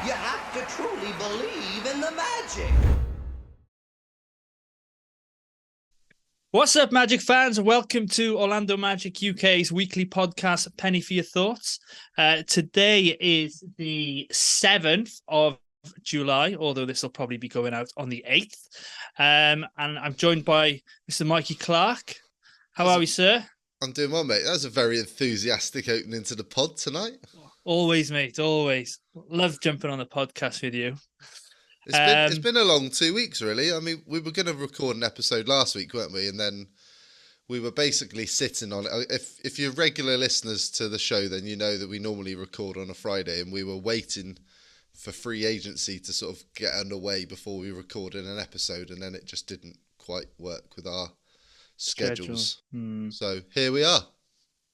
You have to truly believe in the magic. What's up, Magic fans? Welcome to Orlando Magic UK's weekly podcast, Penny for Your Thoughts. Today is the 7th of July, although this will probably be going out on the 8th. And I'm joined by Mr. Mikey Clark. How are we, sir? I'm doing well, mate. That was a very enthusiastic opening to the pod tonight. Always, mate, always. Love jumping on the podcast with you. It's been a long 2 weeks, really. I mean, we were going to record an episode last week, weren't we? And then we were basically sitting on it. If you're regular listeners to the show, then you know that we normally record on a Friday, and we were waiting for free agency to sort of get underway before we recorded an episode, and then it just didn't quite work with our schedules. So here we are.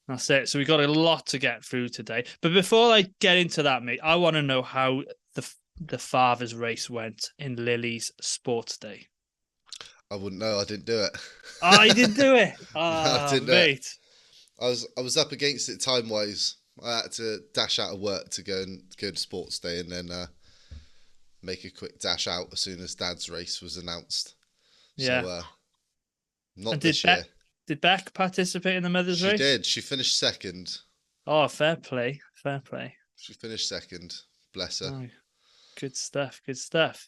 That's it. So we got a lot to get through today. But before I get into that, mate, I want to know how the father's race went in Lily's sports day. I wouldn't know. I didn't do it. Oh, you didn't do it? Oh, I didn't mate. I was up against it time-wise. I had to dash out of work to go to sports day, and then make a quick dash out as soon as Dad's race was announced. Yeah. So, not this year. Did Beck participate in the mother's race? She did. She finished second. Oh, fair play. Fair play. She finished second. Bless her. Oh, good stuff. Good stuff.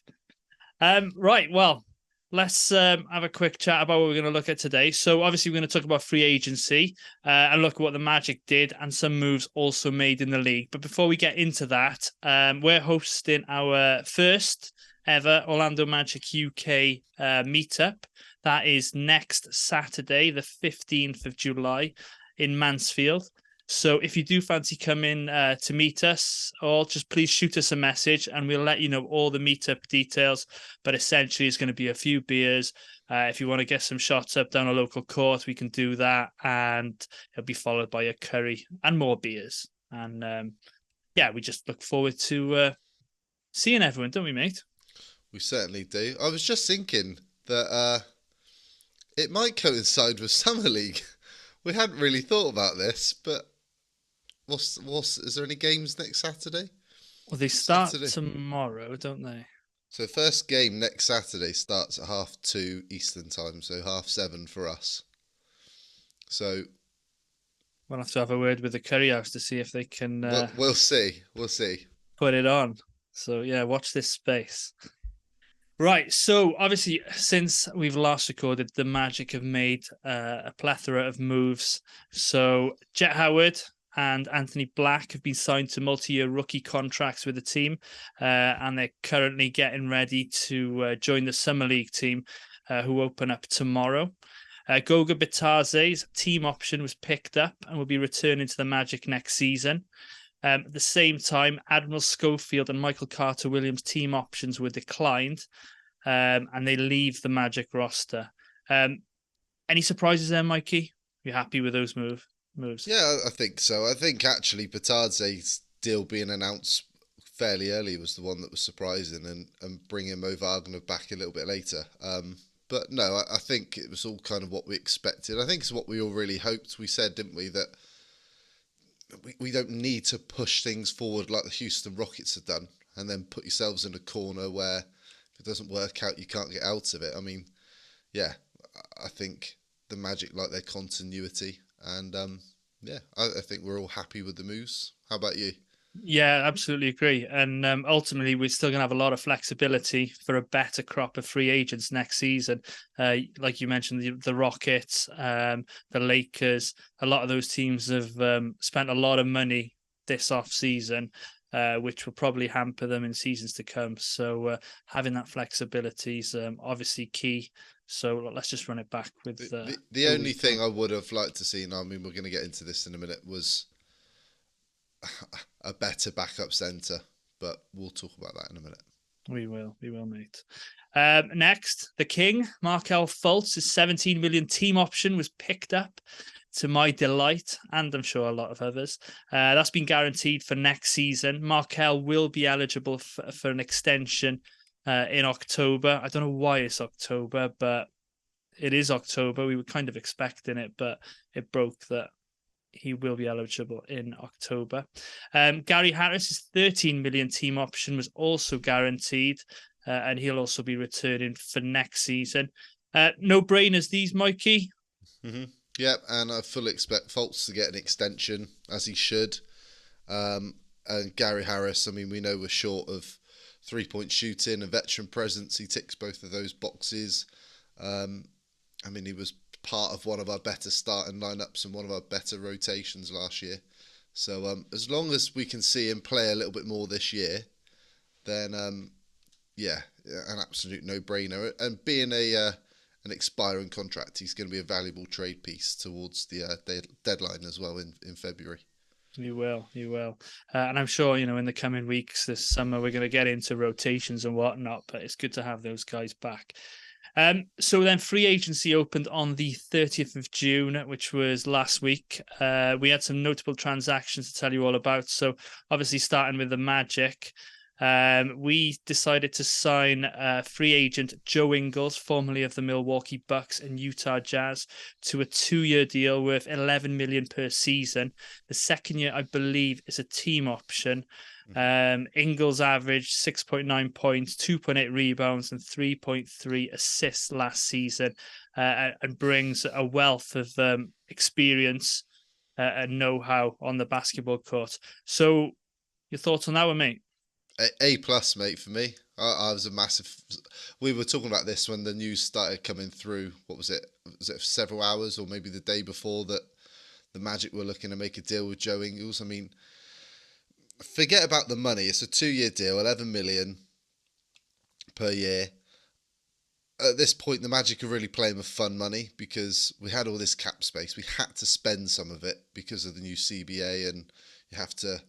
Right. Well, let's have a quick chat about what we're going to look at today. So obviously we're going to talk about free agency and look at what the Magic did and some moves also made in the league. But before we get into that, we're hosting our first ever Orlando Magic UK meetup. That is next Saturday, the 15th of July in Mansfield. So if you do fancy coming to meet us, or just please shoot us a message and we'll let you know all the meetup details. But essentially, it's going to be a few beers. If you want to get some shots up down a local court, we can do that. And it'll be followed by a curry and more beers. And we just look forward to seeing everyone, don't we, mate? We certainly do. I was just thinking that it might coincide with Summer League. We hadn't really thought about this, but is there any games next Saturday? Well, they start tomorrow, don't they? So first game next Saturday starts at 2:30 Eastern time, so 7:30 for us. So we'll have to have a word with the Curry House to see if they can. We'll see. We'll see. Put it on. So yeah, watch this space. Right, so obviously since we've last recorded, the Magic have made a plethora of moves. So Jett Howard and Anthony Black have been signed to multi-year rookie contracts with the team, and they're currently getting ready to join the Summer League team, who open up tomorrow. Goga Bitadze's team option was picked up and will be returning to the Magic next season. At the same time, Admiral Schofield and Michael Carter-Williams' team options were declined, and they leave the Magic roster. Any surprises there, Mikey? You happy with those moves? Yeah, I think so. I think actually Bitadze's deal being announced fairly early was the one that was surprising, and bringing Mo Wagner back a little bit later. But no, I think it was all kind of what we expected. I think it's what we all really hoped. We said, didn't we, that we don't need to push things forward like the Houston Rockets have done and then put yourselves in a corner where if it doesn't work out, you can't get out of it. I mean, yeah, I think the Magic like their continuity, and I think we're all happy with the moves. How about you? Yeah, absolutely agree. And ultimately, we're still going to have a lot of flexibility for a better crop of free agents next season. Like you mentioned, the Rockets, the Lakers, a lot of those teams have spent a lot of money this off-season, which will probably hamper them in seasons to come. So having that flexibility is obviously key. So let's just run it back with... The only thing I would have liked to see, and I mean, we're going to get into this in a minute, was a better backup centre, but we'll talk about that in a minute. We will, mate. Next, the King, Markelle Fultz's 17 million team option was picked up, to my delight, and I'm sure a lot of others. That's been guaranteed for next season. Markelle will be eligible for an extension in October. I don't know why it's October, but it is October. We were kind of expecting it, but it broke that he will be eligible in October. Gary Harris's 13 million team option was also guaranteed, and he'll also be returning for next season. No-brainers, these, Mikey? Mm-hmm. Yep, and I fully expect Fultz to get an extension, as he should. And Gary Harris, I mean, we know we're short of three-point shooting and veteran presence. He ticks both of those boxes. I mean, he was part of one of our better starting lineups and one of our better rotations last year. So as long as we can see him play a little bit more this year, then yeah, an absolute no-brainer. And being an expiring contract, he's going to be a valuable trade piece towards the deadline as well in February. You will. And I'm sure, in the coming weeks, this summer, we're going to get into rotations and whatnot, but it's good to have those guys back. So then free agency opened on the 30th of June, which was last week. We had some notable transactions to tell you all about. So obviously starting with the Magic, we decided to sign free agent Joe Ingles, formerly of the Milwaukee Bucks and Utah Jazz, to a 2-year deal worth $11 million per season. The second year, I believe, is a team option. Ingles averaged 6.9 points, 2.8 rebounds, and 3.3 assists last season, and brings a wealth of experience and know-how on the basketball court. So, your thoughts on that one, mate? A plus, mate, for me. I was a massive. We were talking about this when the news started coming through. What was it? Was it several hours or maybe the day before that the Magic were looking to make a deal with Joe Ingles? I mean, forget about the money. It's a 2-year deal, $11 million per year. At this point, the Magic are really playing with fun money because we had all this cap space. We had to spend some of it because of the new CBA, and you have to be.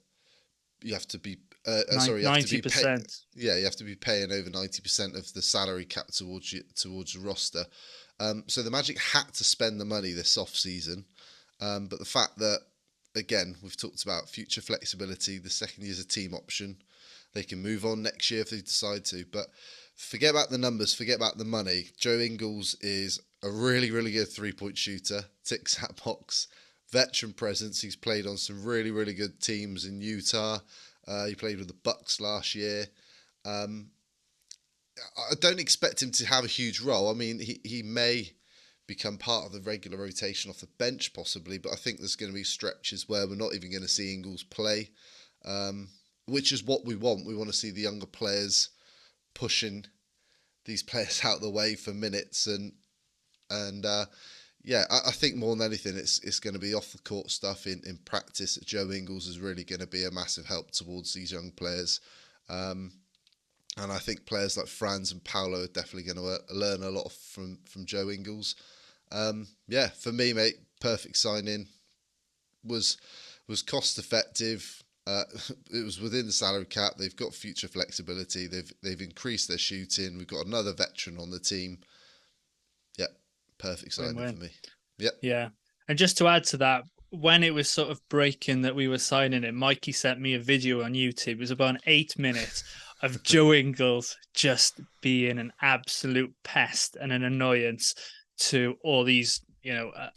You have to be 90%. You have to be paying over 90% of the salary cap towards the roster. So the Magic had to spend the money this off season, but the fact that, again, we've talked about future flexibility. The second year's a team option. They can move on next year if they decide to. But forget about the numbers. Forget about the money. Joe Ingles is a really, really good three-point shooter. Ticks that box. Veteran presence. He's played on some really, really good teams in Utah. He played with the Bucks last year. I don't expect him to have a huge role. I mean, he may become part of the regular rotation off the bench possibly, but I think there's going to be stretches where we're not even going to see Ingles play, which is what we want. We want to see the younger players pushing these players out of the way for minutes I think more than anything, it's going to be off the court stuff in practice. Joe Ingles is really going to be a massive help towards these young players, and I think players like Franz and Paolo are definitely going to learn a lot from Joe Ingles. For me, mate, perfect signing. Was cost effective. It was within the salary cap. They've got future flexibility. They've increased their shooting. We've got another veteran on the team. Perfect signing for me. Yep. Yeah. And just to add to that, when it was sort of breaking that we were signing it, Mikey sent me a video on YouTube. It was about 8 minutes of Joe Ingles just being an absolute pest and an annoyance to all these,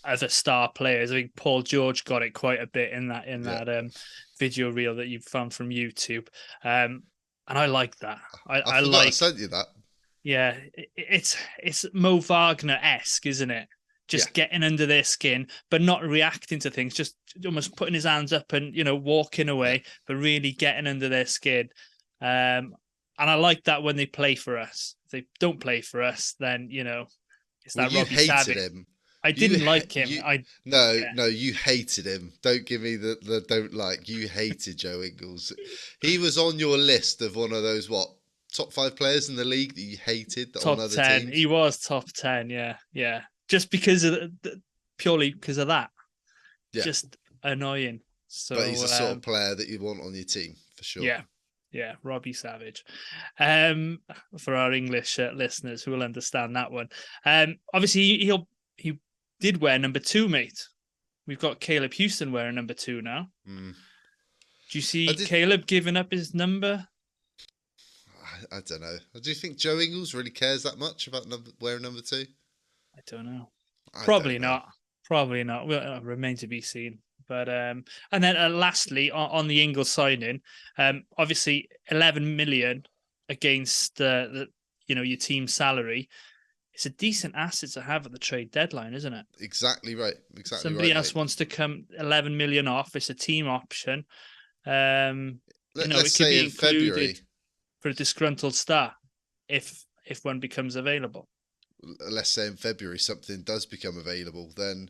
other star players. I think Paul George got it quite a bit in that video reel that you found from YouTube. And I like that. I sent you that. Yeah, it's Mo Wagner-esque, isn't it? Just getting under their skin, but not reacting to things, just almost putting his hands up and, walking away, but really getting under their skin. And I like that when they play for us. If they don't play for us, then, it's that Robbie Savage. Him. I didn't like him. No, you hated him. Don't give me the don't like. You hated Joe Ingles. He was on your list of one of those, top 5 players in the league that you hated? Top 10. Teams? He was top 10, yeah. Just because of purely because of that. Yeah. Just annoying. So, but he's the sort of player that you want on your team, for sure. Yeah, Robbie Savage. For our English listeners who will understand that one. Obviously, he did wear number 2, mate. We've got Caleb Houston wearing number 2 now. Do you see Caleb giving up his number? I don't know. Do you think Joe Ingles really cares that much about wearing number 2? I don't know. Probably not. Will remain to be seen. But and then lastly on the Ingles signing, obviously 11 million against the your team salary. It's a decent asset to have at the trade deadline, isn't it? Exactly right. Exactly Somebody right. else wants to come 11 million off. It's a team option. Let's it could say be in February, included for a disgruntled star if one becomes available. let's say in February something does become available, then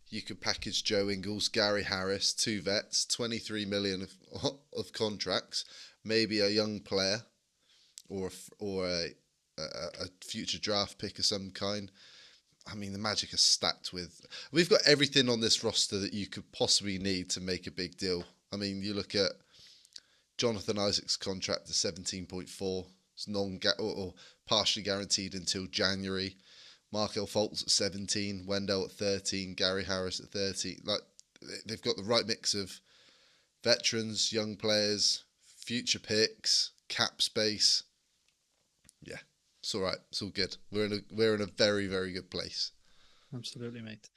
you could package Joe Ingles, Gary Harris, 2 vets, 23 million of contracts, maybe a young player or a future draft pick of some kind. I mean, the Magic are stacked with... We've got everything on this roster that you could possibly need to make a big deal. I mean, you look at Jonathan Isaac's contract to 17.4. It's or partially guaranteed until January. Markel Fultz at 17, Wendell at 13, Gary Harris at 13. Like, they've got the right mix of veterans, young players, future picks, cap space. Yeah, it's all right. It's all good. We're in a very, very good place. Absolutely, mate.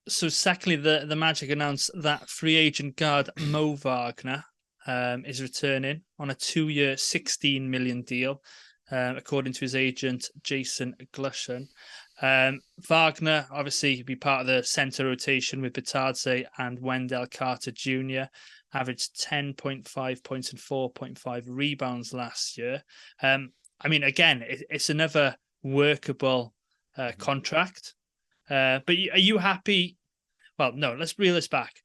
So secondly, the Magic announced that free agent guard Mo Wagner is returning on a 2-year, 16 million deal, according to his agent Jason Glushan. Wagner obviously be part of the center rotation with Bitadze and Wendell Carter Jr. Averaged 10.5 points and 4.5 rebounds last year. I mean, again, it's another workable contract. But are you happy? Well, no, let's reel this back.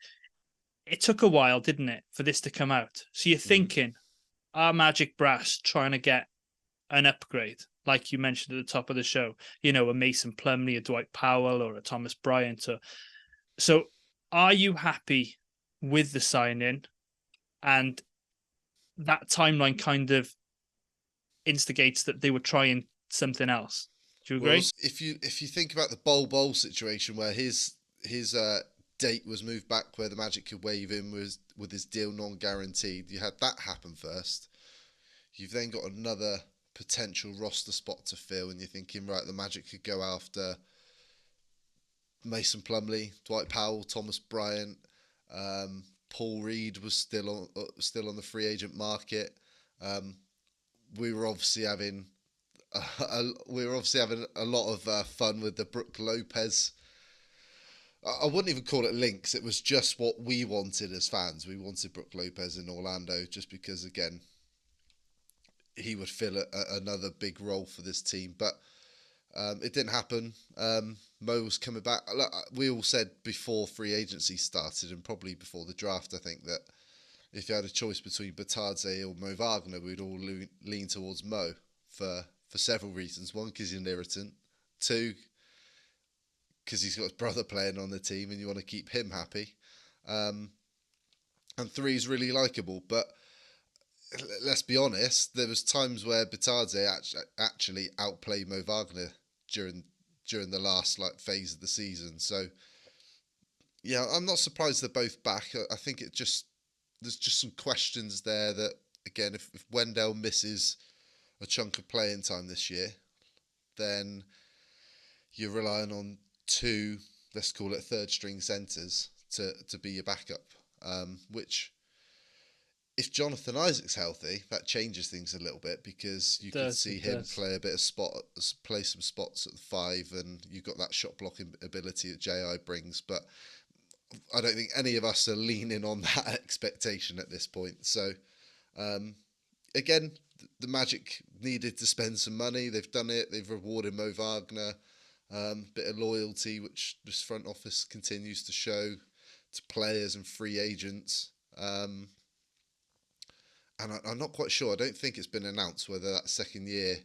It took a while, didn't it, for this to come out? So you're thinking, are Magic Brass trying to get an upgrade, like you mentioned at the top of the show? A Mason Plumlee, a Dwight Powell, or a Thomas Bryant. So are you happy with the signing? And that timeline kind of instigates that they were trying something else. Do you agree? Well, if you think about the Bol Bol situation where his date was moved back, where the Magic could waive him with his deal non-guaranteed, you had that happen first. You've then got another potential roster spot to fill, and you're thinking, right, the Magic could go after Mason Plumlee, Dwight Powell, Thomas Bryant. Paul Reed was still on the free agent market. We were obviously having a lot of fun with the Brook Lopez. I wouldn't even call it links. It was just what we wanted as fans. We wanted Brook Lopez in Orlando just because, again, he would fill another big role for this team. But it didn't happen. Mo was coming back. We all said before free agency started and probably before the draft, I think, that if you had a choice between Bitadze or Mo Wagner, we'd all lean towards Mo for several reasons. One, because he's an irritant. Two, because he's got his brother playing on the team and you want to keep him happy. And three, he's really likeable. But let's be honest, there was times where Bitadze actually outplayed Mo Wagner during the last phase of the season. So, yeah, I'm not surprised they're both back. I think there's just some questions there that, again, if Wendell misses a chunk of playing time this year, then you're relying on 2, let's call it third string centres to be your backup, which if Jonathan Isaac's healthy, that changes things a little bit, because you could see him play some spots at the 5, and you've got that shot blocking ability that JI brings. But I don't think any of us are leaning on that expectation at this point. So, again, the Magic needed to spend some money. They've done it. They've rewarded Mo Wagner. Bit of loyalty, which this front office continues to show to players and free agents. And I'm not quite sure. I don't think it's been announced whether that second year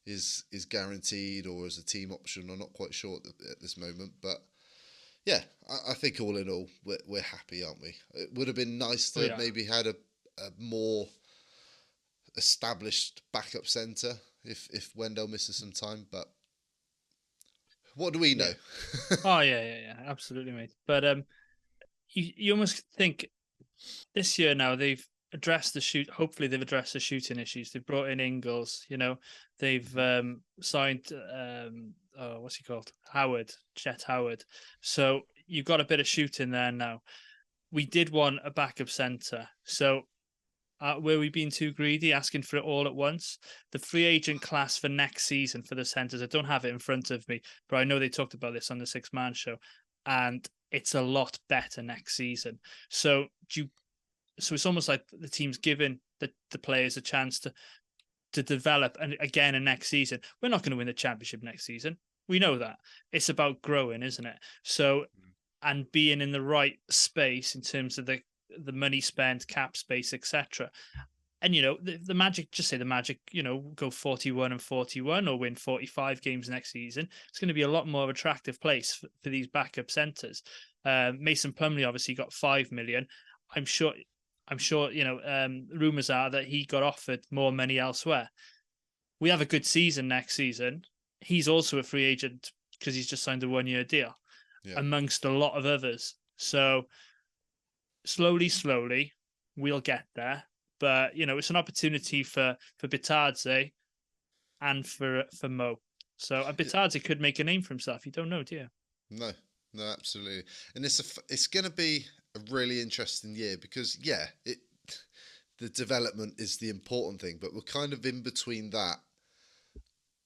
is guaranteed or is a team option. I'm not quite sure at this moment. But yeah, I think all in all, we're happy, aren't we? It would have been nice to maybe had a more established backup centre if Wendell misses some time. But what do we know? Oh, yeah, absolutely, mate. But you almost think this year now they've addressed hopefully they've addressed the shooting issues. They've brought in Ingles, they've signed what's he called? Jett Howard. So you got a bit of shooting there now. We did want a backup centre. So were we being too greedy, asking for it all at once? The free agent class for next season for the centres, I don't have it in front of me, but I know they talked about this on the Six Man Show, and it's a lot better next season. So it's almost like the team's giving the players a chance to develop, and again in next season. We're not going to win the championship next season. We know that. It's about growing, isn't it? So, and being in the right space in terms of the money spent, cap space, etc. And the Magic, just say the Magic, go 41-41 or win 45 games next season. It's going to be a lot more attractive place for these backup centers. Mason Plumlee obviously got $5 million. I'm sure. Rumors are that he got offered more money elsewhere. We have a good season next season. He's also a free agent because he's just signed a 1-year deal, amongst a lot of others. So slowly, we'll get there. But it's an opportunity for Bitadze and for Mo. So Bitadze could make a name for himself. You don't know, do you? No, absolutely. And it's going to be a really interesting year because the development is the important thing, but we're kind of in between that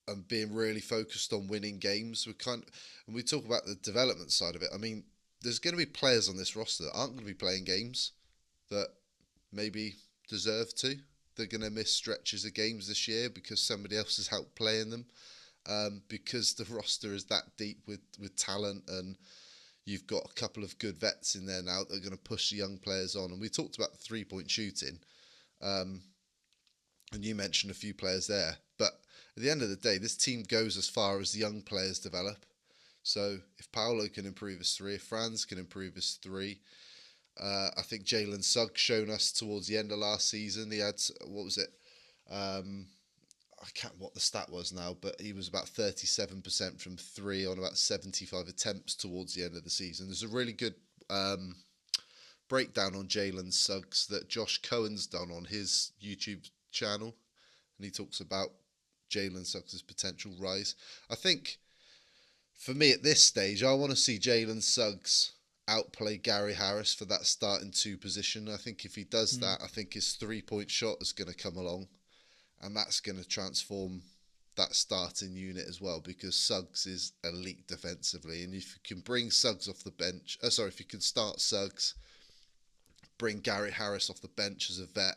and being really focused on winning games. And we talk about the development side of it. I mean, there's going to be players on this roster that aren't going to be playing games that maybe deserve to. They're going to miss stretches of games this year because somebody else has helped playing them. Because the roster is that deep with talent, and you've got a couple of good vets in there now that are going to push the young players on. And we talked about the 3-point shooting, and you mentioned a few players there. But at the end of the day, this team goes as far as the young players develop. So if Paolo can improve his 3, if Franz can improve his 3, I think Jalen Suggs shown us towards the end of last season. He had, what was it? I can't remember what the stat was now, but he was about 37% from 3 on about 75 attempts towards the end of the season. There's a really good breakdown on Jalen Suggs that Josh Cohen's done on his YouTube channel, and he talks about Jalen Suggs' potential rise. I think, for me at this stage, I want to see Jalen Suggs outplay Gary Harris for that starting 2 position. I think if he does that, I think his 3-point shot is going to come along. And that's going to transform that starting unit as well, because Suggs is elite defensively. And if you can bring Suggs off the bench, if you can start Suggs, bring Gary Harris off the bench as a vet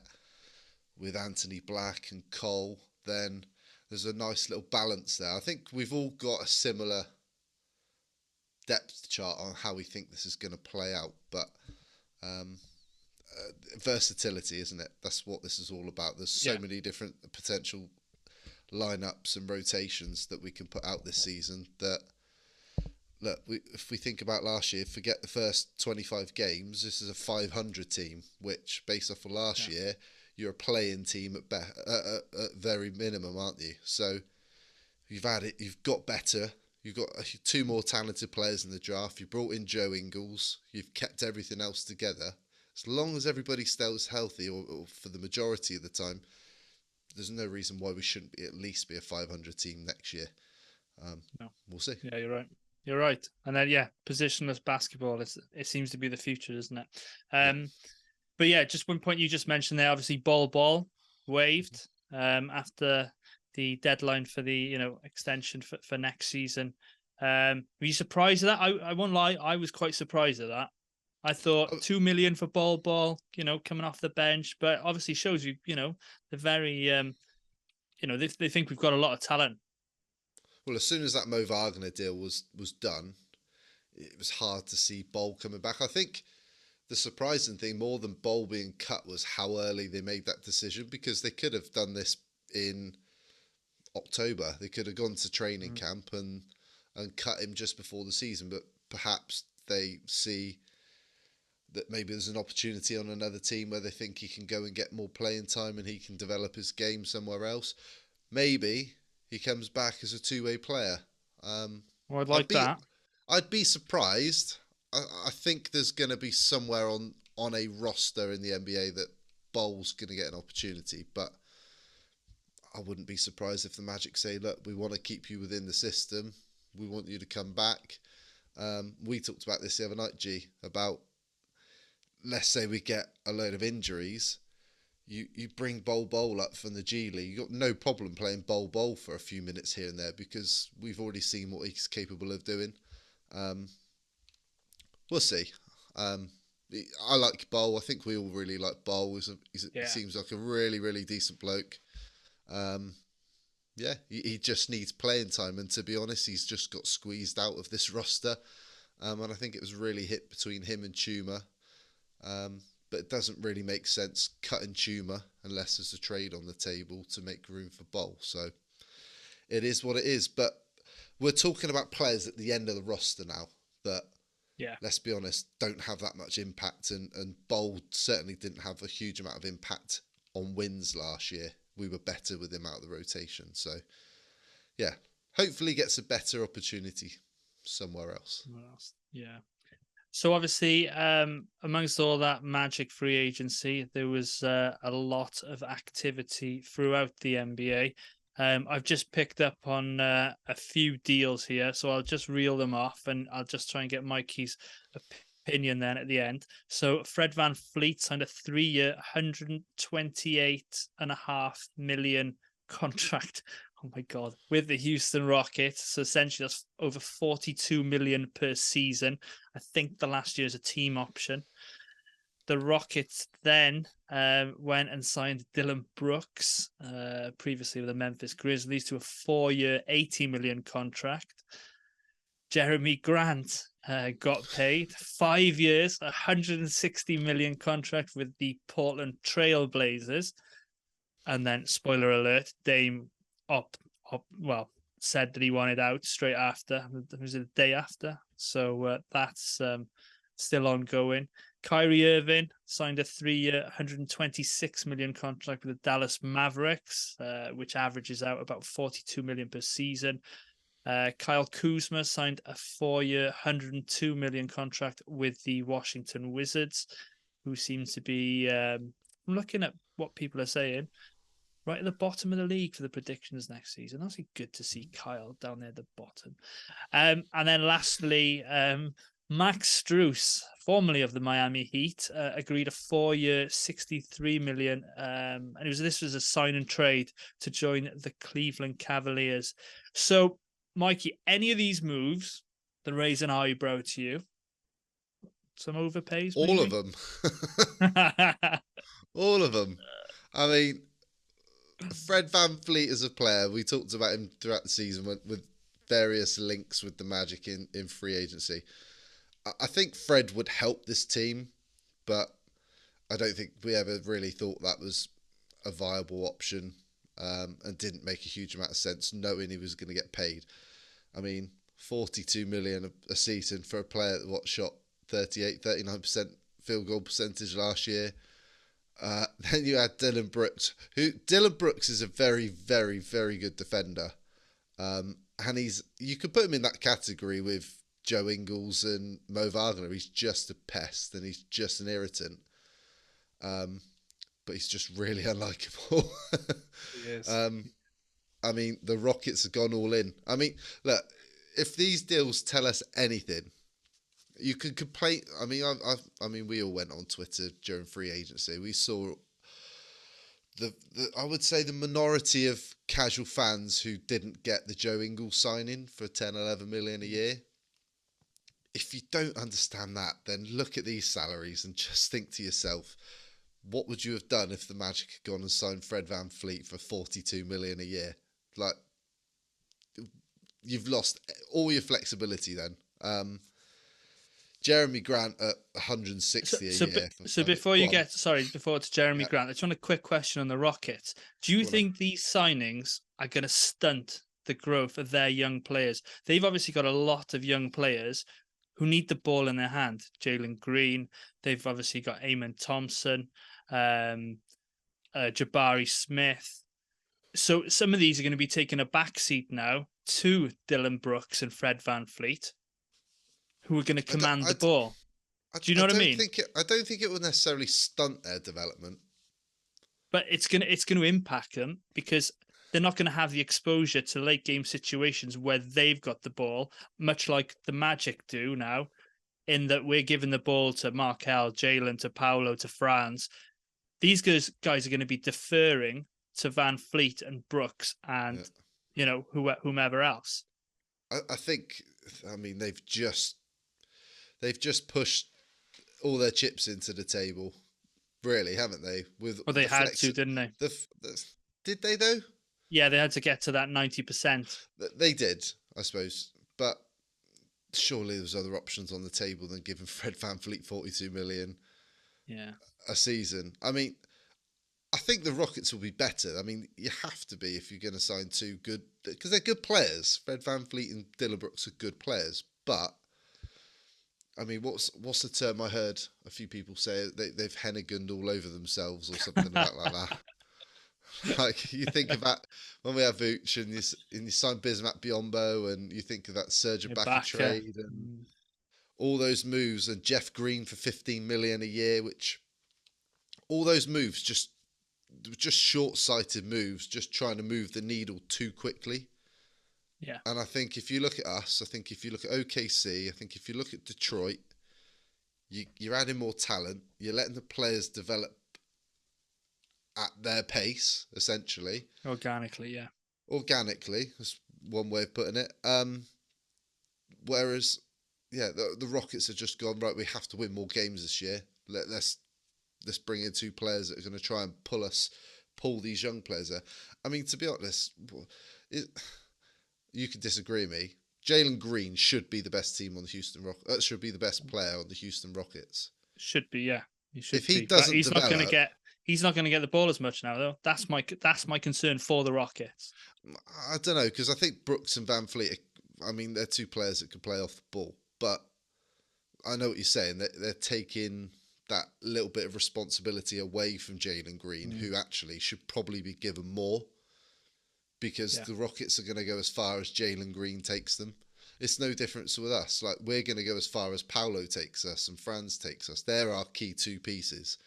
with Anthony Black and Cole, then there's a nice little balance there. I think we've all got a similar depth chart on how we think this is going to play out, but versatility, isn't it? That's what this is all about. There's so many different potential lineups and rotations that we can put out this season that, look, if we think about last year, forget the first 25 games, this is a 500 team, which based off of last year, you're a playing team at very minimum, aren't you? So you've got better. You've got 2 more talented players in the draft. You brought in Joe Ingles. You've kept everything else together. As long as everybody stays healthy, or for the majority of the time, there's no reason why we shouldn't at least be a 500 team next year. No. We'll see. Yeah, you're right. You're right. And then, positionless basketball, it seems to be the future, doesn't it? But just one point you just mentioned there, obviously Bol Bol waived after the deadline for the extension for next season. Were you surprised at that? I won't lie, I was quite surprised at that. I thought $2 million for Bol Bol, coming off the bench, but obviously shows you, they're very, they think we've got a lot of talent. Well, as soon as that Mo Wagner deal was done, it was hard to see Bol coming back. I think the surprising thing, more than Bol being cut, was how early they made that decision, because they could have done this in October. They could have gone to training camp and cut him just before the season, but perhaps they see that maybe there's an opportunity on another team where they think he can go and get more playing time and he can develop his game somewhere else. Maybe he comes back as a 2-way player. Well, I'd like that. I'd be surprised. I think there's going to be somewhere on a roster in the NBA that Bol's going to get an opportunity, but I wouldn't be surprised if the Magic say, look, we want to keep you within the system. We want you to come back. We talked about this the other night, G, about, let's say we get a load of injuries. You bring Bol Bol up from the G League. You've got no problem playing Bol Bol for a few minutes here and there because we've already seen what he's capable of doing. We'll see. I like Bol. I think we all really like Bol. He seems like a really, really decent bloke. He just needs playing time. And to be honest, he's just got squeezed out of this roster. And I think it was really hit between him and Chuma. But it doesn't really make sense cutting Chuma unless there's a trade on the table to make room for Bol. So it is what it is. But we're talking about players at the end of the roster now that, let's be honest, don't have that much impact. And Bol certainly didn't have a huge amount of impact on wins last year. We were better with him out of the rotation. So, hopefully gets a better opportunity somewhere else. Yeah. So obviously, amongst all that Magic free agency, there was a lot of activity throughout the NBA. I've just picked up on a few deals here, so I'll just reel them off and I'll just try and get Mikey's opinion then at the end. So Fred VanVleet signed a 3-year, $128.5 million contract. Oh my God, with the Houston Rockets. So essentially that's over $42 million per season. I think the last year is a team option. The Rockets then went and signed Dylan Brooks, previously with the Memphis Grizzlies, to a 4-year, $80 million contract. Jeremy Grant got paid 5 years, $160 million contract with the Portland Trail Blazers. And then, spoiler alert, Dame said that he wanted out straight after. It was the day after. So that's still ongoing. Kyrie Irving signed a 3-year, $126 million contract with the Dallas Mavericks, which averages out about $42 million per season. Kyle Kuzma signed a 4-year, $102 million contract with the Washington Wizards, who seem to be, I'm looking at what people are saying, right at the bottom of the league for the predictions next season. That's good to see Kyle down there at the bottom. And then lastly, Max Strus, formerly of the Miami Heat, agreed a 4-year, $63 million. And this was a sign and trade to join the Cleveland Cavaliers. So, Mikey, any of these moves that raise an eyebrow to you? Some overpays? Maybe? All of them. All of them. I mean, Fred VanVleet as a player, we talked about him throughout the season with various links with the Magic in free agency. I think Fred would help this team, but I don't think we ever really thought that was a viable option, and didn't make a huge amount of sense knowing he was going to get paid. I mean, $42 million a season for a player that shot 39% field goal percentage last year. Then you had Dylan Brooks. Dylan Brooks is a very, very, very good defender. And you could put him in that category with Joe Ingles and Mo Wagner. He's just a pest and he's just an irritant. But he's just really unlikable. He is. I mean, the Rockets have gone all in. I mean, look, if these deals tell us anything, you could complain. I mean, we all went on Twitter during free agency. We saw I would say the minority of casual fans who didn't get the Joe Ingles signing for 10, 11 million a year. If you don't understand that, then look at these salaries and just think to yourself, what would you have done if the Magic had gone and signed Fred VanVleet for 42 million a year? Like, you've lost all your flexibility then. Jeremy Grant at 160 a year. So before to Jeremy Grant, I just want a quick question on the Rockets. Do you think these signings are going to stunt the growth of their young players? They've obviously got a lot of young players who need the ball in their hand. Jalen Green, they've obviously got Amen Thompson, Jabari Smith. So some of these are going to be taking a backseat now to Dylan Brooks and Fred VanVleet, who are going to command the ball. Do you know what I mean? I don't think it will necessarily stunt their development. But it's going to impact them because they're not going to have the exposure to late game situations where they've got the ball, much like the Magic do now, in that we're giving the ball to Markel, Jalen, to Paolo, to Franz. These guys are going to be deferring to Van Fleet and Brooks and, whomever else. I think, they've just pushed all their chips into the table, really, haven't they? Well, they had to, didn't they? Did they, though? Yeah, they had to get to that 90%. They did, I suppose. But surely there's other options on the table than giving Fred VanVleet 42 million a season. I think the Rockets will be better. You have to be if you're going to sign two good, because they're good players. Fred VanVleet and Dillon Brooks are good players. But what's the term I heard a few people say? They've Henniganed all over themselves or something like that. Like, you think about when we have Vooch and you sign Bismack Biyombo, and you think of that Serge Ibaka trade and all those moves, and Jeff Green for 15 million a year, which all those moves just short-sighted moves, just trying to move the needle too quickly. Yeah. And I think if you look at us, I think if you look at OKC, I think if you look at Detroit, you're adding more talent, you're letting the players develop at their pace, essentially. Organically, yeah. Organically, that's one way of putting it. Whereas, the Rockets have just gone, right, we have to win more games this year. Let's bring in two players that are going to try and pull these young players there. To be honest, you could disagree with me. Jalen Green should be the best team on the Houston Rockets. Should be the best player on the Houston Rockets. Should be, yeah. He should. If he doesn't, he's not going to get. He's not going to get the ball as much now, though. That's my concern for the Rockets. I don't know, because I think Brooks and Van Fleet, they're two players that can play off the ball. But I know what you're saying. They're taking that little bit of responsibility away from Jalen Green, who actually should probably be given more, because the Rockets are going to go as far as Jalen Green takes them. It's no difference with us. Like, we're going to go as far as Paolo takes us and Franz takes us. They're our key two pieces.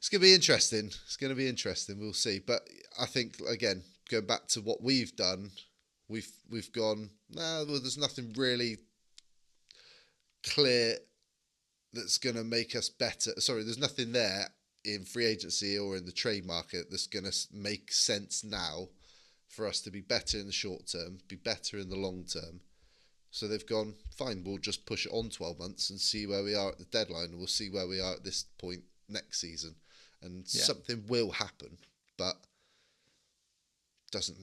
It's going to be interesting. We'll see. But I think, again, going back to what we've done, we've gone, there's nothing really clear that's going to make us better. Sorry, there's nothing there in free agency or in the trade market that's going to make sense now for us to be better in the short term, be better in the long term. So they've gone, fine, we'll just push it on 12 months and see where we are at the deadline, and we'll see where we are at this point next season. And something will happen, but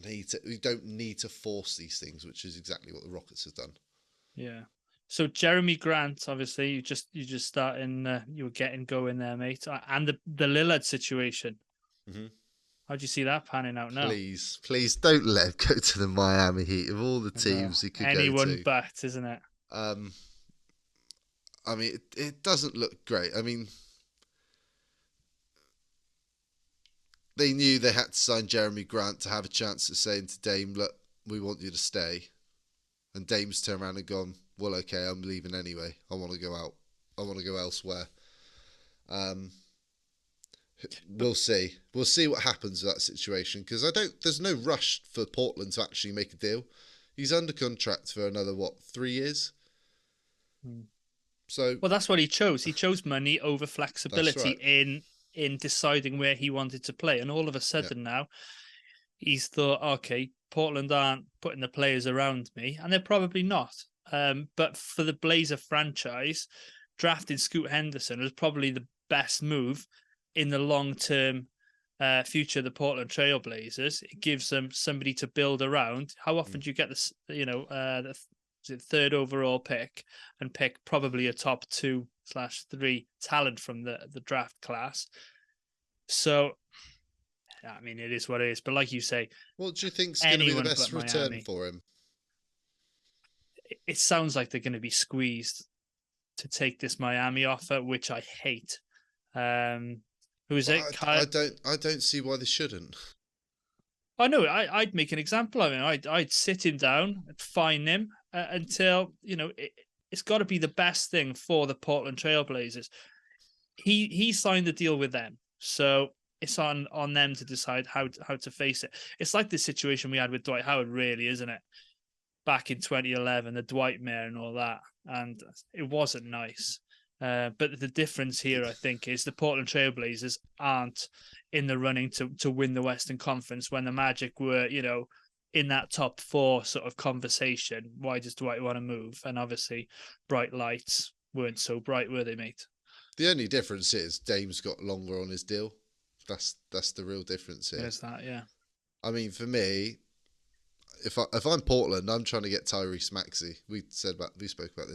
we don't need to force these things, which is exactly what the Rockets have done. Yeah. So Jeremy Grant, obviously, you just starting, you were getting going there, mate. And the Lillard situation. Mm-hmm. How do you see that panning out now? Please don't let him go to the Miami Heat of all the teams he could go to. Anyone but, isn't it? It doesn't look great. They knew they had to sign Jeremy Grant to have a chance of saying to Dame, look, we want you to stay. And Dame's turned around and gone, well, okay, I'm leaving anyway. I want to go out. I want to go elsewhere. We'll see. We'll see what happens with that situation, because there's no rush for Portland to actually make a deal. He's under contract for another, 3 years? So, well, that's what he chose. He chose money over flexibility in deciding where he wanted to play. And all of a sudden now, he's thought, okay, Portland aren't putting the players around me, and they're probably not. But for the Blazer franchise, drafting Scoot Henderson was probably the best move in the long-term future of the Portland Trail Blazers. It gives them somebody to build around. How often do you get the third overall pick and pick probably a top 2/3 talent from the draft class? So, it is what it is. But like you say, what do you think's going to be the best return for him? It sounds like they're going to be squeezed to take this Miami offer, which I hate. Who is it? I don't see why they shouldn't. I know. I'd make an example of him. I'd sit him down, I'd fine him until it's got to be the best thing for the Portland Trail Blazers. He signed the deal with them, so it's on them to decide how to face it. It's like the situation we had with Dwight Howard, really, isn't it? Back in 2011, the Dwight Mayor and all that, and it wasn't nice. But the difference here, I think, is the Portland Trailblazers aren't in the running to win the Western Conference when the Magic were, in that top 4 sort of conversation. Why does Dwight want to move? And obviously, bright lights weren't so bright, were they, mate? The only difference is Dame's got longer on his deal. That's the real difference here. There's that, yeah. I mean, for me, if I'm Portland, I'm trying to get Tyrese Maxey. We spoke about this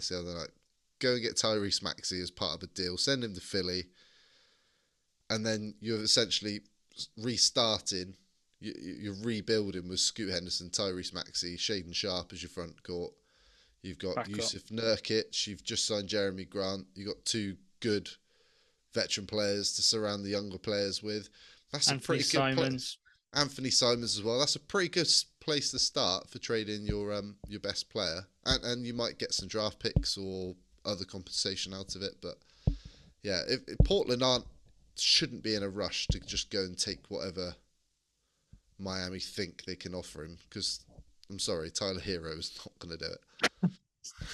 the other night. Go and get Tyrese Maxey as part of a deal. Send him to Philly, and then you're essentially restarting. You're rebuilding with Scoot Henderson, Tyrese Maxey, Shaden Sharp as your front court. You've got Yusuf Nurkic. You've just signed Jeremy Grant. You've got 2 good veteran players to surround the younger players with. That's Anthony a pretty good Simons. Anthony Simons as well. That's a pretty good place to start for trading your best player, and you might get some draft picks or other compensation out of it. But yeah, if Portland shouldn't be in a rush to just go and take whatever Miami think they can offer him, because I'm sorry, Tyler Hero is not going to do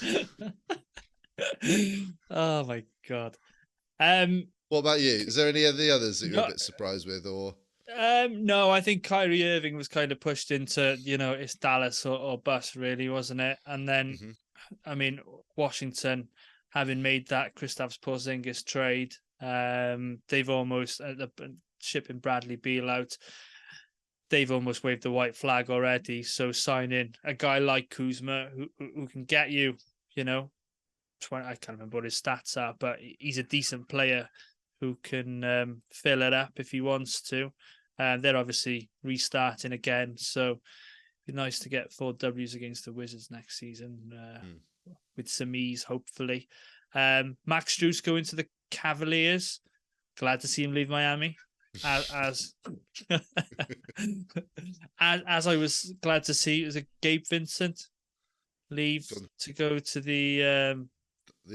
it. Oh my god. What about you? Is there any of the others that you're a bit surprised with, or? No, I think Kyrie Irving was kind of pushed into, it's Dallas or bust, really, wasn't it? And then, I mean, Washington, having made that Kristaps Porzingis trade, they've almost shipping Bradley Beal out. They've almost waved the white flag already. So signing a guy like Kuzma who can get you, 20, I can't remember what his stats are, but he's a decent player who can fill it up if he wants to. They're obviously restarting again, so it'd be nice to get 4 W's against the Wizards next season with some ease, hopefully. Max Strus going to the Cavaliers. Glad to see him leave Miami. As I was glad to see, it was a Gabe Vincent leave to go to the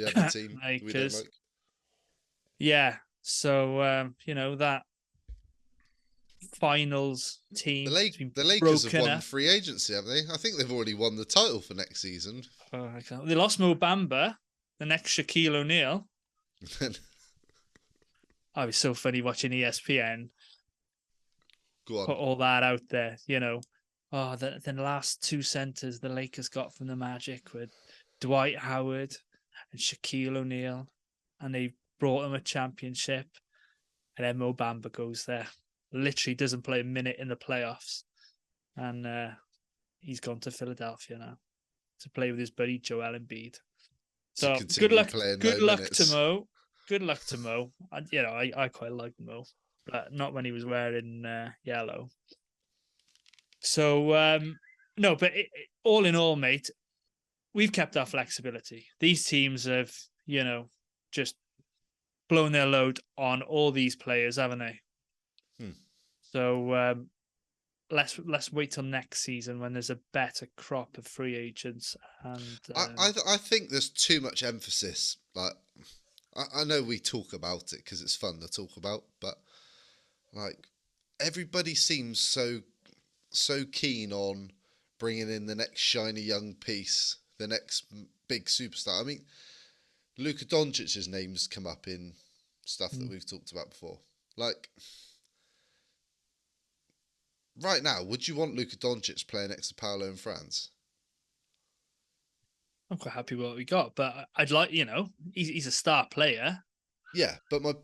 other team Lakers. We don't like. Yeah, so that finals team. The Lakers have won free agency, haven't they? I think they've already won the title for next season. They lost Mo Bamba, the next Shaquille O'Neal. Oh, it's so funny watching ESPN put all that out there, the last 2 centers the Lakers got from the Magic were Dwight Howard and Shaquille O'Neal, and they brought them a championship, and then Mo Bamba goes there. Literally doesn't play a minute in the playoffs, and he's gone to Philadelphia now to play with his buddy Joel Embiid. So good luck to Mo. Good luck to Mo. I quite liked Mo, but not when he was wearing yellow. So, no, but all in all, mate, we've kept our flexibility. These teams have, just blown their load on all these players, haven't they? So let's wait till next season when there's a better crop of free agents. And I think there's too much emphasis. Like, I know we talk about it because it's fun to talk about, but like everybody seems so keen on bringing in the next shiny young piece, the next big superstar. I mean, Luka Doncic's name's come up in stuff that we've talked about before. Like, right now, would you want Luka Doncic playing next to Paolo and Franz? I'm quite happy with what we got, but I'd like, he's a star player. Yeah, but what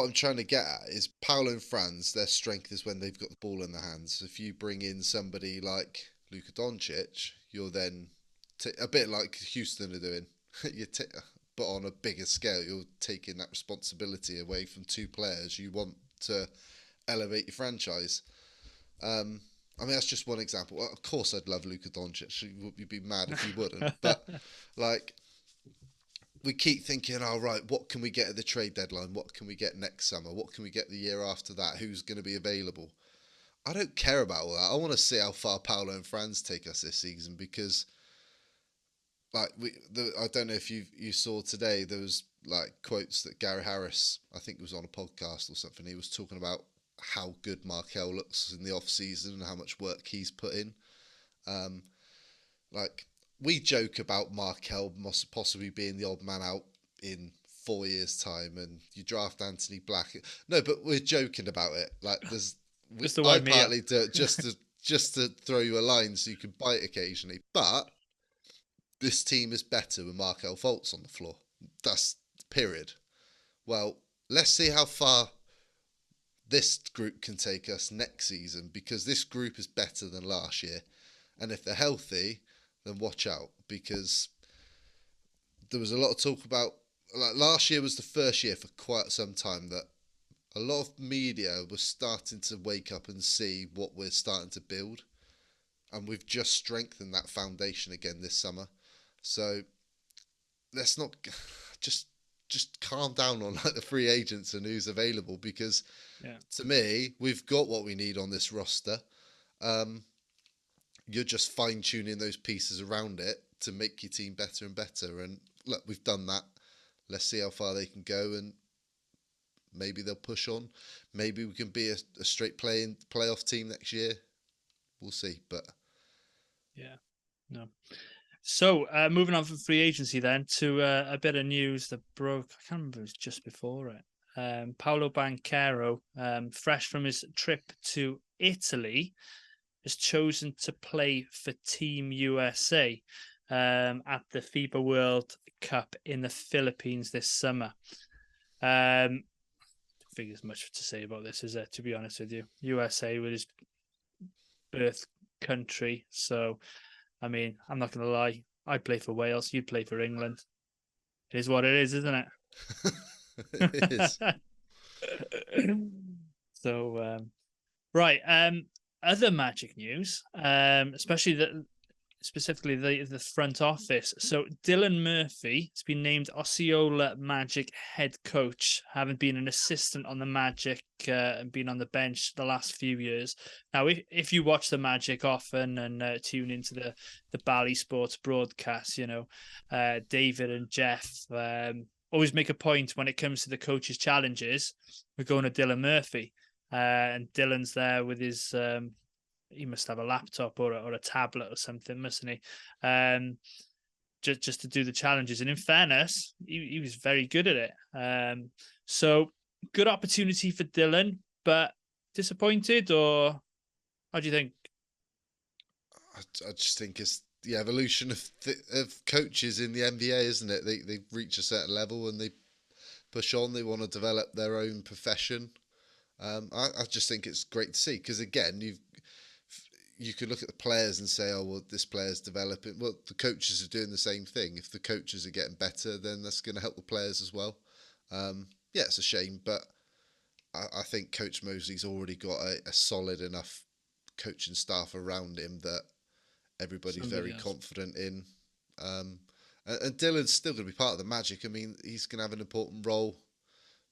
I'm trying to get at is Paolo and Franz, their strength is when they've got the ball in their hands. If you bring in somebody like Luka Doncic, you're then a bit like Houston are doing. But on a bigger scale, you're taking that responsibility away from 2 players you want to elevate your franchise. I mean, that's just one example. Well, of course, I'd love Luka Doncic. You'd be mad if you wouldn't. But, like, we keep thinking, right, what can we get at the trade deadline? What can we get next summer? What can we get the year after that? Who's going to be available? I don't care about all that. I want to see how far Paolo and Franz take us this season because, like, I don't know if you saw today, there was, like, quotes that Gary Harris, I think was on a podcast or something, he was talking about how good Markel looks in the off season and how much work he's put in. Like, we joke about Markel possibly being the odd man out in 4 years' time, and you draft Anthony Black. No, but we're joking about it. Like, I partly do it just to throw you a line so you can bite occasionally. But this team is better with Markel Fultz on the floor. That's period. Well, let's see how far this group can take us next season, because this group is better than last year. And if they're healthy, then watch out, because there was a lot of talk about, like, last year was the first year for quite some time that a lot of media was starting to wake up and see what we're starting to build. And we've just strengthened that foundation again this summer. So let's not just calm down on like the free agents and who's available, because to me, we've got what we need on this roster. You're just fine-tuning those pieces around it to make your team better and better. And look, we've done that. Let's see how far they can go, and maybe they'll push on. Maybe we can be a straight playoff team next year. We'll see, but... Yeah, no. So, moving on from free agency then to a bit of news that broke. I can't remember, it was just before it. Paolo Banchero, fresh from his trip to Italy, has chosen to play for Team USA at the FIBA World Cup in the Philippines this summer. I don't think there's much to say about this, is there, to be honest with you? USA with his birth country. So, I mean, I'm not going to lie. I'd play for Wales. You'd play for England. It is what it is, isn't it? It is. So, right. Other Magic news, specifically the front office. So Dylan Murphy has been named Osceola Magic head coach, having been an assistant on the Magic and been on the bench the last few years. Now, if you watch the Magic often and tune into the Bally Sports broadcast, you know, David and Jeff always make a point when it comes to the coaches' challenges. We're going to Dylan Murphy. And Dylan's there with his, he must have a laptop or a tablet or something, mustn't he? Just to do the challenges. And in fairness, he was very good at it. So good opportunity for Dylan, but disappointed, or how do you think? I just think it's the evolution of coaches in the NBA, isn't it? They reach a certain level and they push on. They want to develop their own profession. I just think it's great to see, because again, you could look at the players and say, oh, well, this player's developing. Well, the coaches are doing the same thing. If the coaches are getting better, then that's going to help the players as well. Yeah, it's a shame, but I think Coach Mosley's already got a solid enough coaching staff around him that everybody's very confident in. And Dylan's still going to be part of the Magic. I mean, he's going to have an important role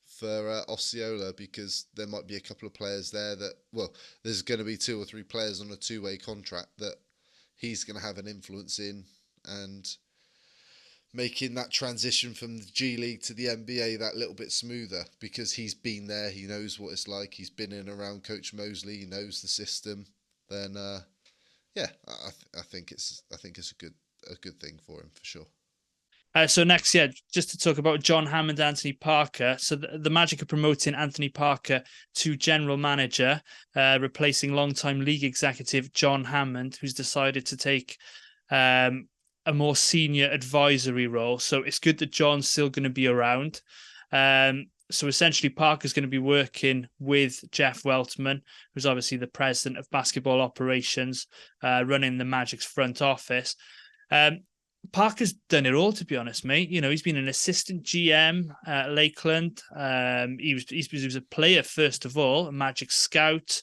for Osceola, because there might be a couple of players there that, well, there's going to be 2 or 3 players on a 2-way contract that he's going to have an influence in, and making that transition from the G League to the NBA that little bit smoother, because he's been there, he knows what it's like, he's been in and around Coach Mosley, he knows the system. Then yeah, I think it's a good thing for him for sure. So next, just to talk about John Hammond, Anthony Parker. So the Magic are promoting Anthony Parker to general manager, replacing longtime league executive John Hammond, who's decided to take a more senior advisory role. So it's good that John's still going to be around. So essentially, Parker's going to be working with Jeff Weltman, who's obviously the president of basketball operations, running the Magic's front office. Parker's done it all, to be honest, mate. You know, he's been an assistant GM at Lakeland. He was a player, first of all, a Magic scout,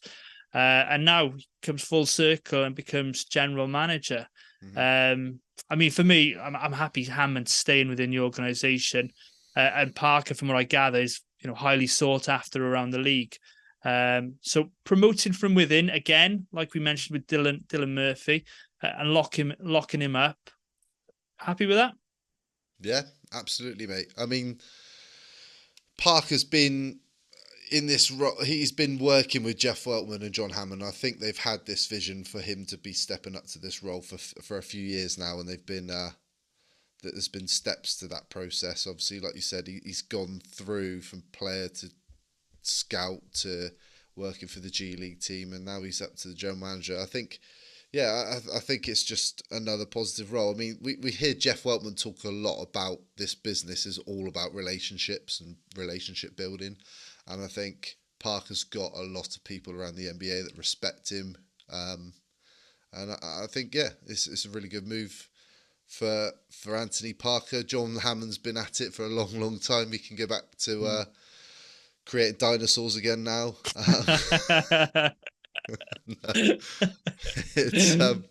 and now he comes full circle and becomes general manager. Mm-hmm. I mean, for me, I'm happy Hammond's staying within the organisation, and Parker, from what I gather, is, you know, highly sought after around the league. So promoting from within again, like we mentioned with Dylan Murphy, and locking him up. Happy with that? Yeah, absolutely, mate. I mean, Parker's been, in this he's been working with Jeff Weltman and John Hammond. I think they've had this vision for him to be stepping up to this role for a few years now, and they've been that there's been steps to that process. Obviously, like you said, he's gone through from player to scout to working for the G League team, and now he's up to the general manager. I think, yeah, I think it's just another positive role. I mean, we hear Jeff Weltman talk a lot about this business is all about relationships and relationship building, and I think Parker's got a lot of people around the NBA that respect him, and I think, yeah, it's a really good move for Anthony Parker. John Hammond's been at it for a long, long time. He can go back to creating dinosaurs again now. It's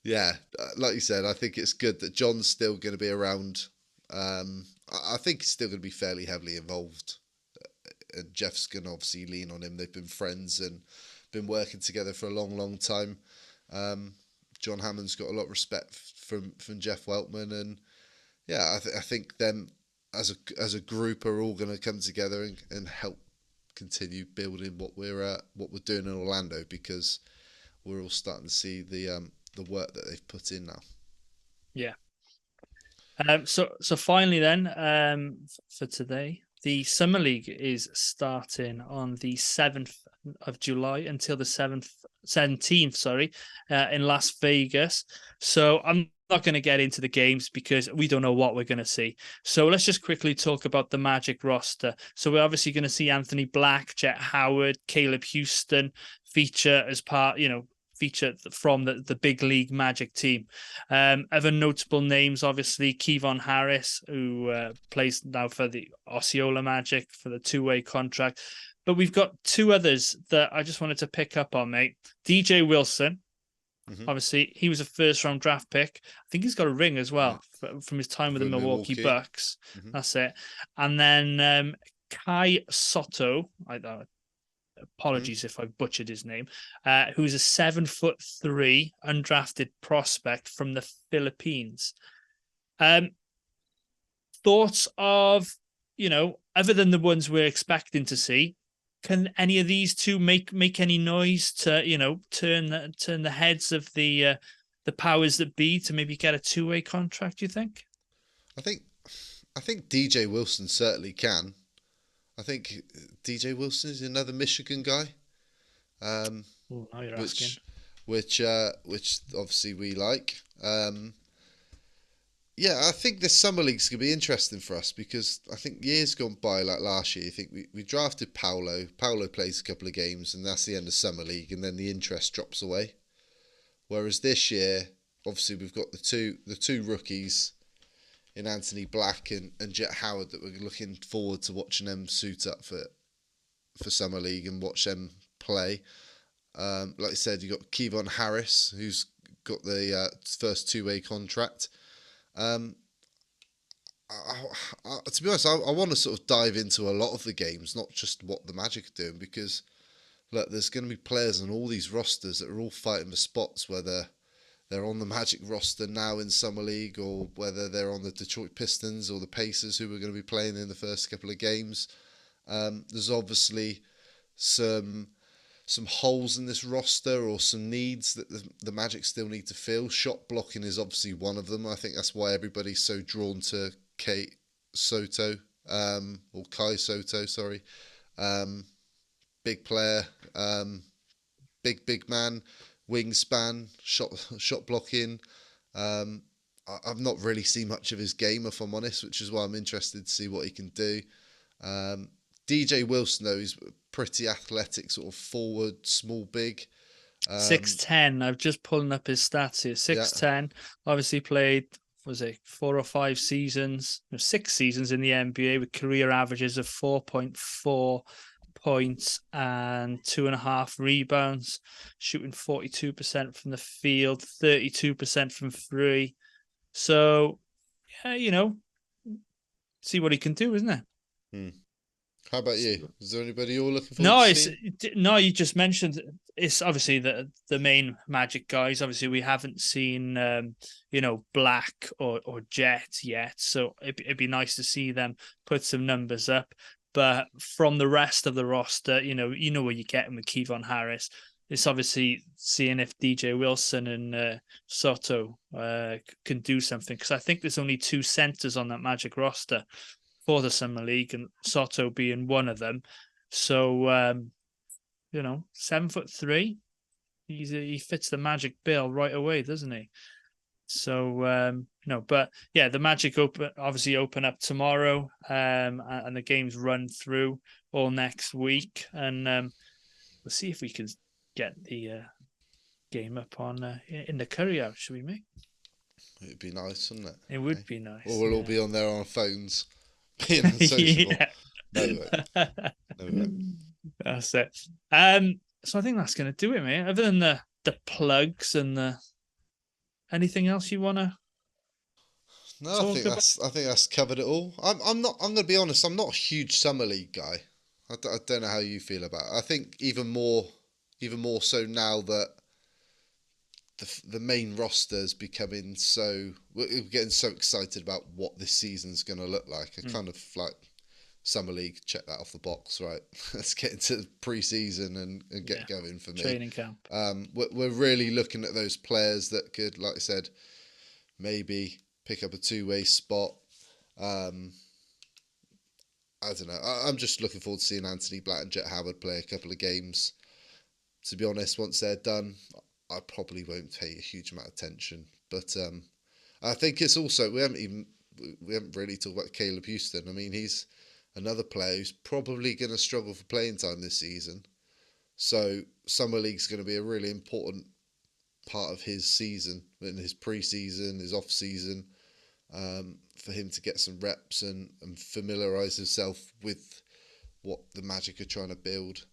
yeah, like you said, I think it's good that John's still going to be around. I think he's still going to be fairly heavily involved. And Jeff's going to obviously lean on him. They've been friends and been working together for a long, long time. John Hammond's got a lot of respect from Jeff Weltman, and yeah, I think them as a group are all going to come together and help continue building what we're doing in Orlando, because we're all starting to see the work that they've put in now. Yeah. So finally then, for today, the Summer League is starting on the 7th of July until the 17th, in Las Vegas. So I'm not going to get into the games because we don't know what we're going to see. So let's just quickly talk about the Magic roster. So we're obviously going to see Anthony Black, Jett Howard, Caleb Houston feature as part, feature from the big league Magic team. Other notable names, obviously, Kevon Harris, who plays now for the Osceola Magic for the two-way contract. But we've got two others that I just wanted to pick up on, mate. DJ Wilson, obviously, he was a first-round draft pick. I think he's got a ring as well from his time with the Milwaukee Bucks. That's it. And then Kai Soto, apologies if I butchered his name, who's a 7'3" undrafted prospect from the Philippines. Thoughts of, other than the ones we're expecting to see, can any of these two make any noise to, turn the heads of the powers that be to maybe get a two-way contract, do you think? I think DJ Wilson certainly can. I think DJ Wilson is another Michigan guy, Now you're asking. Which obviously we like. Yeah, I think this summer league's gonna be interesting for us, because I think years gone by, like last year, I think we drafted Paolo. Paolo plays a couple of games, and that's the end of summer league, and then the interest drops away. Whereas this year, obviously, we've got the two rookies in Anthony Black and Jett Howard that we're looking forward to watching them suit up for summer league and watch them play. Like I said, you got Kevon Harris, who's got the first two-way contract. To be honest, I want to sort of dive into a lot of the games, not just what the Magic are doing, because look, there's going to be players on all these rosters that are all fighting for spots, whether they're on the Magic roster now in Summer League, or whether they're on the Detroit Pistons or the Pacers, who we're going to be playing in the first couple of games. There's obviously some holes in this roster, or some needs that the Magic still need to fill. Shot blocking is obviously one of them. I think that's why everybody's so drawn to Kai Soto, sorry. Big player, big man, wingspan, shot blocking. I've not really seen much of his game, if I'm honest, which is why I'm interested to see what he can do. DJ Wilson, though, he's pretty athletic, sort of forward, small, big. 6'10". I've just pulling up his stats here. 6'10". Obviously played, 4 or 5 seasons, 6 seasons in the NBA with career averages of 4.4 points and 2.5 rebounds, shooting 42% from the field, 32% from free. So, yeah, see what he can do, isn't it? How about you? Is there anybody you're looking for? No, you just mentioned it's obviously the main Magic guys. Obviously, we haven't seen Black or Jett yet, so it'd be nice to see them put some numbers up. But from the rest of the roster, you know what you're getting with Kevon Harris. It's obviously seeing if DJ Wilson and Soto can do something, because I think there's only 2 centers on that Magic roster for the Summer League, and Soto being one of them. So, 7'3", he fits the Magic bill right away, doesn't he? So, but yeah, the Magic obviously open up tomorrow, and the games run through all next week, and we'll see if we can get the game up on in the Curry House, should we, mate? It'd be nice, wouldn't it? It would be nice. Or we'll all be on there on our phones, being unsociable. No way. That's it. So I think that's going to do it, mate. Other than the plugs and the anything else you want to? No, I think that's covered it all. I'm going to be honest. I'm not a huge Summer League guy. I don't know how you feel about it. I think even more so now that the main roster is becoming we're getting so excited about what this season's going to look like. I kind of like Summer League, check that off the box, right? Let's get into pre-season and get going for me. Training camp. We're really looking at those players that could, like I said, maybe pick up a 2-way spot. I don't know. I'm just looking forward to seeing Anthony Blatt and Jett Howard play a couple of games. To be honest, once they're done, I probably won't pay a huge amount of attention. But I think it's also, we haven't really talked about Caleb Houston. I mean, he's another player who's probably going to struggle for playing time this season. So Summer League's going to be a really important part of his season, in his pre-season, his off-season, for him to get some reps and familiarise himself with what the Magic are trying to build.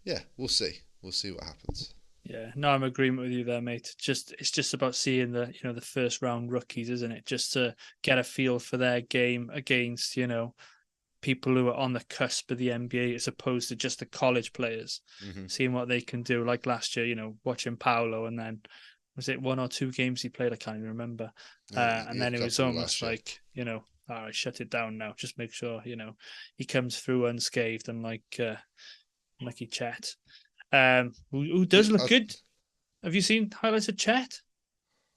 Yeah, we'll see. We'll see what happens. Yeah, no, I'm in agreement with you there, mate. It's just about seeing the first round rookies, isn't it? Just to get a feel for their game against, people who are on the cusp of the NBA as opposed to just the college players, seeing what they can do. Like last year, watching Paolo, and then was it 1 or 2 games he played? I can't even remember. And then it was almost like, all right, shut it down now. Just make sure, he comes through unscathed, and like Jett. Who does look good. Have you seen highlights of Jett?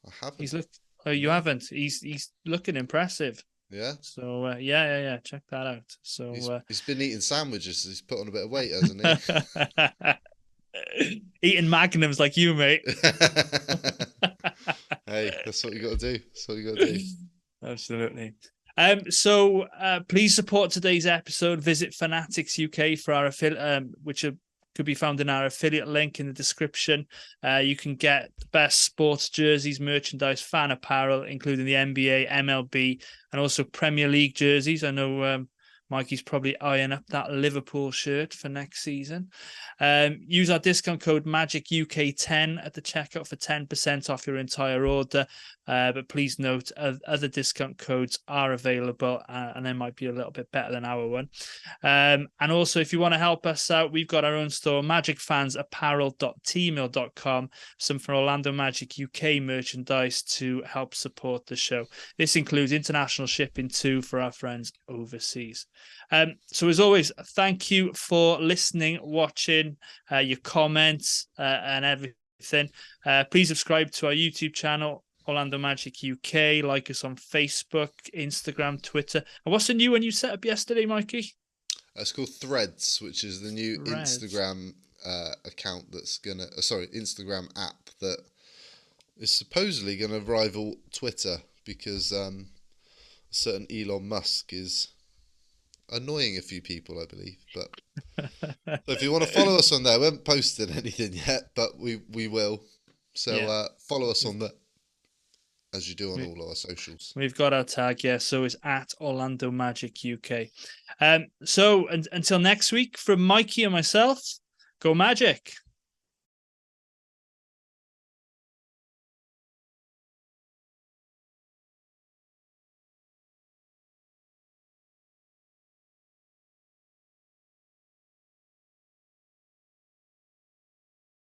I haven't. You haven't. He's looking impressive. Yeah. So yeah. Check that out. So he's been eating sandwiches. He's put on a bit of weight, hasn't he? Eating magnums like you, mate. Hey, that's what you got to do. Absolutely. So please support today's episode. Visit Fanatics UK for our affiliate, which could be found in our affiliate link in the description. You can get the best sports jerseys, merchandise, fan apparel, including the NBA, MLB, and also Premier League jerseys. I know Mikey's probably eyeing up that Liverpool shirt for next season. Use our discount code MAGICUK10 at the checkout for 10% off your entire order. But please note, other discount codes are available, and they might be a little bit better than our one. And also, if you want to help us out, we've got our own store, magicfansapparel.tmail.com, some for Orlando Magic UK merchandise to help support the show. This includes international shipping too for our friends overseas. So as always, thank you for listening, watching, your comments, and everything. Please subscribe to our YouTube channel, Orlando Magic UK. Like us on Facebook, Instagram, Twitter. And what's the new one you set up yesterday, Mikey? It's called Threads, which is the new Instagram account Instagram app that is supposedly going to rival Twitter, because a certain Elon Musk is annoying a few people, I believe. But so if you want to follow us on there, we haven't posted anything yet, but we will. So follow us on that, as you do on all our socials. We've got our tag, so it's at Orlando Magic UK. So until next week, from Mikey and myself, go Magic.